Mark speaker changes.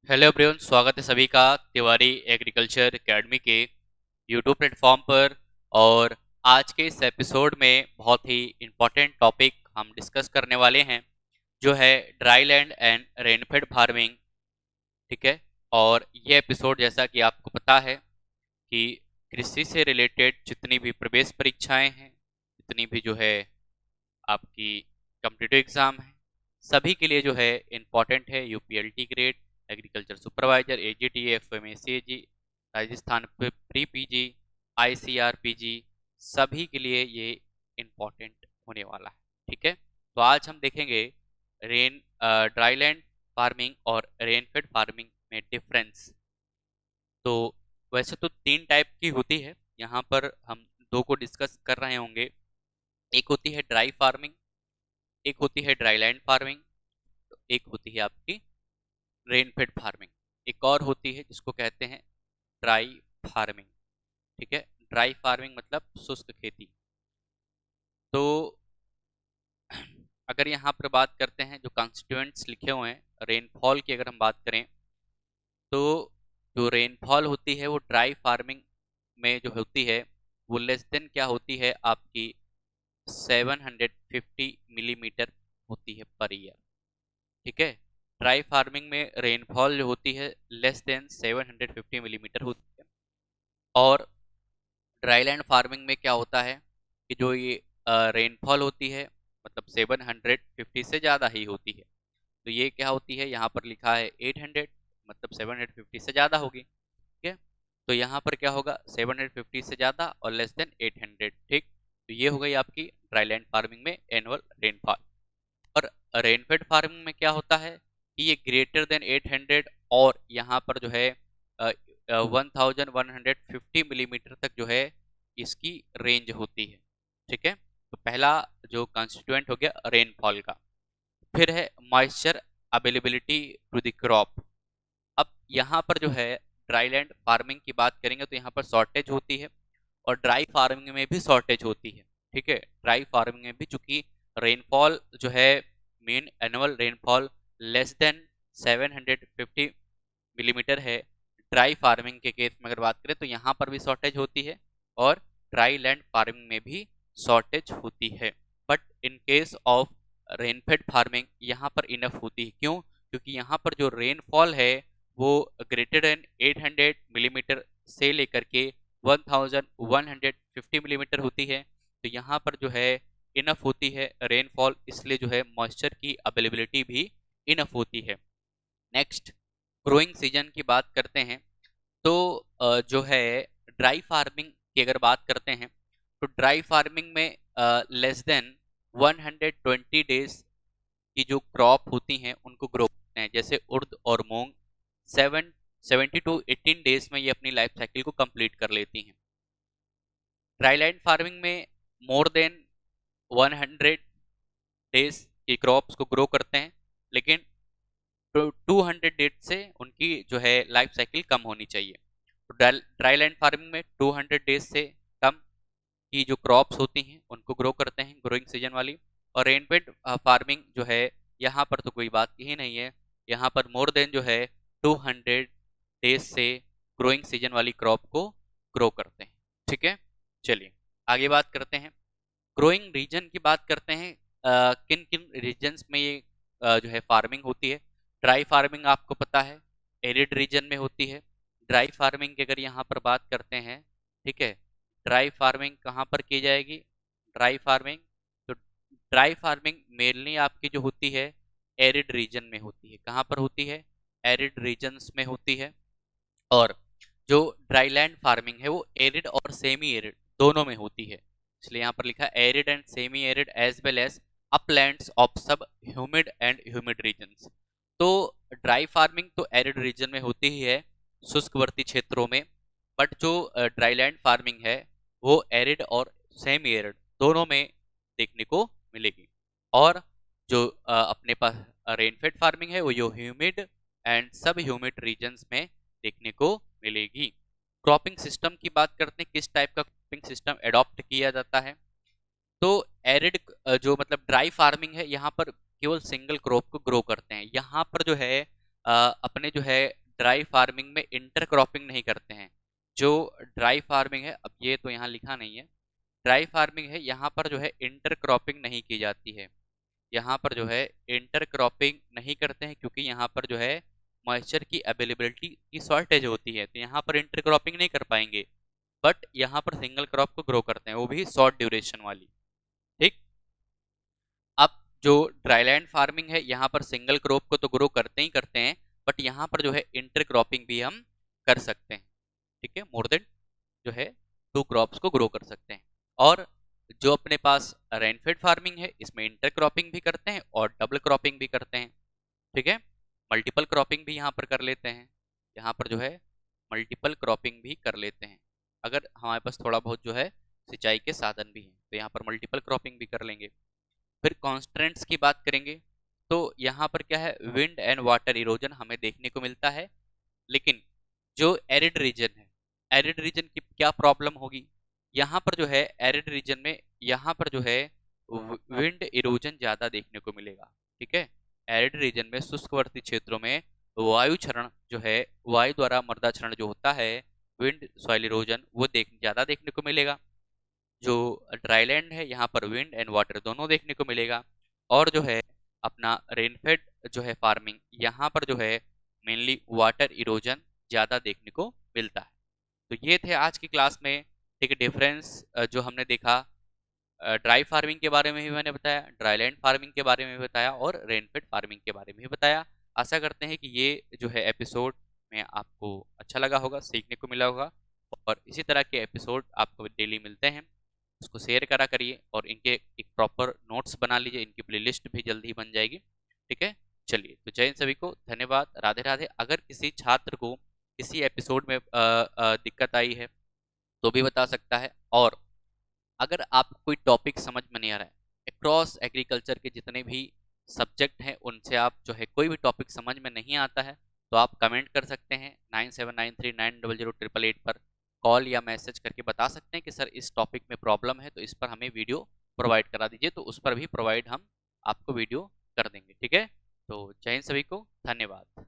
Speaker 1: Hello everyone, स्वागत है सभी का तिवारी एग्रीकल्चर एकेडमी के यूट्यूब प्लेटफॉर्म पर। और आज के इस एपिसोड में बहुत ही इम्पोर्टेंट टॉपिक हम डिस्कस करने वाले हैं, जो है dry land and rainfed farming. ठीक है। और ये एपिसोड, जैसा कि आपको पता है कि कृषि से रिलेटेड जितनी भी प्रवेश परीक्षाएं हैं, जितनी भी जो है आपकी कॉम्पिटिटिव एग्जाम है, सभी के लिए जो है इम्पोर्टेंट है। UPLT grade, agriculture supervisor, AGT, FMCG, Rajasthan pre PG, ICR PG, सभी के लिए ये इम्पोर्टेंट होने वाला है। ठीक है। तो आज हम देखेंगे रेन ड्राईलैंड फार्मिंग और रेनफेड फार्मिंग में डिफरेंस। तो वैसे तो तीन टाइप की होती है, यहाँ पर हम दो को डिस्कस कर रहे होंगे। एक होती है ड्राई फार्मिंग, एक होती है ड्राईलैंड फार्मिंग, तो एक होती है आपकी रेनफेड फार्मिंग, एक और होती है जिसको कहते हैं ड्राई फार्मिंग। ठीक है। ड्राई फार्मिंग मतलब शुष्क खेती। तो अगर यहाँ पर बात करते हैं, जो कॉन्स्टिट्यूएंट्स लिखे हुए हैं रेनफॉल की, अगर हम बात करें तो जो रेनफॉल होती है वो ड्राई फार्मिंग में जो होती है वो लेस देन क्या होती है आपकी 750 मिलीमीटर होती है पर ईयर। ठीक है। ड्राई फार्मिंग में रेनफॉल जो होती है लेस देन 750 मिलीमीटर होती है। और ड्राईलैंड फार्मिंग में क्या होता है कि जो ये रेनफॉल होती है मतलब 750 से ज़्यादा ही होती है। तो ये क्या होती है, यहाँ पर लिखा है 800, मतलब 750 से ज़्यादा होगी। ठीक है। तो यहाँ पर क्या होगा, 750 से ज़्यादा और लेस देन 800। ठीक। तो ये हो गई आपकी ड्राईलैंड फार्मिंग में एनुअल रेनफॉल। और रेनफेड फार्मिंग में क्या होता है कि ये ग्रेटर देन 800 और यहाँ पर जो है 1150 मिलीमीटर तक जो है इसकी रेंज होती है। ठीक है। तो पहला जो कॉन्स्टिट्यूएंट हो गया रेनफॉल का। फिर है moisture availability to the crop. अब यहाँ पर जो है ड्राईलैंड फार्मिंग की बात करेंगे तो यहाँ पर शॉर्टेज होती है, और ड्राई फार्मिंग में भी शॉर्टेज होती है। ठीक है। ड्राई फार्मिंग में भी चूंकि रेनफॉल जो है main annual rainfall less than 750 millimetre है, ड्राई फार्मिंग के केस में अगर बात करें तो यहाँ पर भी शॉर्टेज होती है और ड्राई लैंड फार्मिंग में भी शॉर्टेज होती है। But in case of rainfed farming यहाँ पर इनफ होती है। क्यों? क्योंकि यहाँ पर जो रेनफॉल है वो ग्रेटर देन 800 मिलीमीटर से लेकर के 1150 मिलीमीटर होती है। तो यहाँ पर जो है इनफ होती है रेनफॉल, इसलिए जो है मॉइस्चर की अवेलेबिलिटी भी इनफ होती है। नेक्स्ट, ग्रोइंग सीजन की बात करते हैं तो जो है ड्राई फार्मिंग की अगर बात करते हैं तो ड्राई फार्मिंग में लेस देन 120 डेज की जो क्रॉप होती हैं उनको ग्रो करते हैं। जैसे उर्द और मूंग 70 to 18 डेज में ये अपनी लाइफ साइकिल को कंप्लीट कर लेती हैं। ड्राईलैंड फार्मिंग में मोर देन 100 डेज की क्रॉप्स को ग्रो करते हैं, लेकिन 200 डेज से उनकी जो है लाइफ साइकिल कम होनी चाहिए। तो ड्राईलैंड फार्मिंग में 200 डेज से कम की जो क्रॉप्स होती हैं उनको ग्रो करते हैं, ग्रोइंग सीजन वाली। और रेनफेड फार्मिंग जो है यहाँ पर तो कोई बात ही नहीं है, यहाँ पर मोर देन जो है 200 डेज से ग्रोइंग सीजन वाली क्रॉप को ग्रो करते हैं। ठीक है। चलिए आगे बात करते हैं, ग्रोइंग रीजन की बात करते हैं। किन किन रीजन्स में ये जो है फार्मिंग होती है। ड्राई फार्मिंग आपको पता है एरिड रीजन में होती है। ड्राई फार्मिंग की अगर यहाँ पर बात करते हैं, ठीक है, ड्राई फार्मिंग कहाँ पर की जाएगी, ड्राई फार्मिंग तो ड्राई फार्मिंग मेनली आपकी जो होती है एरिड रीजन में होती है। कहाँ पर होती है, एरिड रीजन्स में होती है। और जो ड्राईलैंड फार्मिंग है वो एरिड और सेमी एरिड दोनों में होती है, इसलिए यहाँ पर लिखा है arid and semi arid as well as uplands of sub humid and humid regions. तो ड्राई फार्मिंग तो एरिड रीजन में होती ही है, शुष्कवर्ती क्षेत्रों में। बट जो ड्राईलैंड फार्मिंग है वो एरिड और सेमी एरिड दोनों में देखने को मिलेगी। और जो अपने पास रेनफेड फार्मिंग है वो जो humid and sub humid regions में देखने को मिलेगी। क्रॉपिंग सिस्टम की बात करते हैं, किस टाइप का क्रॉपिंग सिस्टम एडॉप्ट किया जाता है। तो एरिड जो मतलब ड्राई फार्मिंग है यहाँ पर केवल सिंगल क्रॉप को ग्रो करते हैं। यहाँ पर जो है अपने जो है ड्राई फार्मिंग में इंटरक्रॉपिंग नहीं करते हैं। जो ड्राई फार्मिंग है, अब ये तो यहाँ लिखा नहीं है, ड्राई फार्मिंग है यहाँ पर जो है इंटरक्रॉपिंग नहीं की जाती है। यहाँ पर जो है इंटरक्रॉपिंग नहीं करते हैं क्योंकि यहाँ पर जो है मॉइस्चर की अवेलेबिलिटी की शॉर्टेज होती है, तो यहाँ पर इंटरक्रॉपिंग नहीं कर पाएंगे। बट यहाँ पर सिंगल क्रॉप को ग्रो करते हैं, वो भी शॉर्ट ड्यूरेशन वाली। ठीक। अब जो ड्राईलैंड फार्मिंग है यहाँ पर सिंगल क्रॉप को तो ग्रो करते ही करते हैं, बट यहाँ पर जो है इंटरक्रॉपिंग भी हम कर सकते हैं। ठीक है, मोर देन जो है 2 क्रॉप्स को ग्रो कर सकते हैं। और जो अपने पास रेनफेड फार्मिंग है, इसमें इंटरक्रॉपिंग भी करते हैं और डबल क्रॉपिंग भी करते हैं। ठीक है, मल्टीपल क्रॉपिंग भी यहाँ पर कर लेते हैं। यहाँ पर जो है मल्टीपल क्रॉपिंग भी कर लेते हैं। अगर हमारे पास थोड़ा बहुत जो है सिंचाई के साधन भी हैं तो यहाँ पर मल्टीपल क्रॉपिंग भी कर लेंगे। फिर कॉन्स्ट्रेंट्स की बात करेंगे तो यहाँ पर क्या है, विंड एंड वाटर इरोजन हमें देखने को मिलता है। लेकिन जो एरिड रीजन है, एरिड रीजन की क्या प्रॉब्लम होगी, यहाँ पर जो है एरिड रीजन में यहाँ पर जो है विंड इरोजन ज़्यादा देखने को मिलेगा। ठीक है, एरिड रीजन में शुष्कवर्ती क्षेत्रों में वायु क्षरण जो है, वायु द्वारा मृदा क्षरण जो होता है, विंड सॉइल इरोजन, वो ज़्यादा देखने को मिलेगा। जो ड्राईलैंड है यहाँ पर विंड एंड वाटर दोनों देखने को मिलेगा। और जो है अपना रेनफेड जो है फार्मिंग, यहाँ पर जो है मेनली वाटर इरोजन ज़्यादा देखने को मिलता है। तो ये थे आज की क्लास में। ठीक है, डिफरेंस जो हमने देखा, ड्राई फार्मिंग के बारे में भी मैंने बताया, ड्राईलैंड फार्मिंग के बारे में भी बताया और रेनफेड फार्मिंग के बारे में भी बताया। आशा करते हैं कि ये जो है एपिसोड में आपको अच्छा लगा होगा, सीखने को मिला होगा। और इसी तरह के एपिसोड आपको डेली मिलते हैं, उसको शेयर करा करिए और इनके एक प्रॉपर नोट्स बना लीजिए, इनकी प्लेलिस्ट भी जल्दी ही बन जाएगी। ठीक है, चलिए तो जय हिंद सभी को, धन्यवाद, राधे राधे। अगर किसी छात्र को किसी एपिसोड में दिक्कत आई है तो भी बता सकता है। और अगर आप कोई टॉपिक समझ में नहीं आ रहा है, अक्रॉस एग्रीकल्चर के जितने भी सब्जेक्ट हैं उनसे आप जो है कोई भी टॉपिक समझ में नहीं आता है तो आप कमेंट कर सकते हैं 9793900888 पर कॉल या मैसेज करके बता सकते हैं कि सर इस टॉपिक में प्रॉब्लम है तो इस पर हमें वीडियो प्रोवाइड करा दीजिए, तो उस पर भी प्रोवाइड हम आपको वीडियो कर देंगे। ठीक है, तो जय हिंद सभी को, धन्यवाद।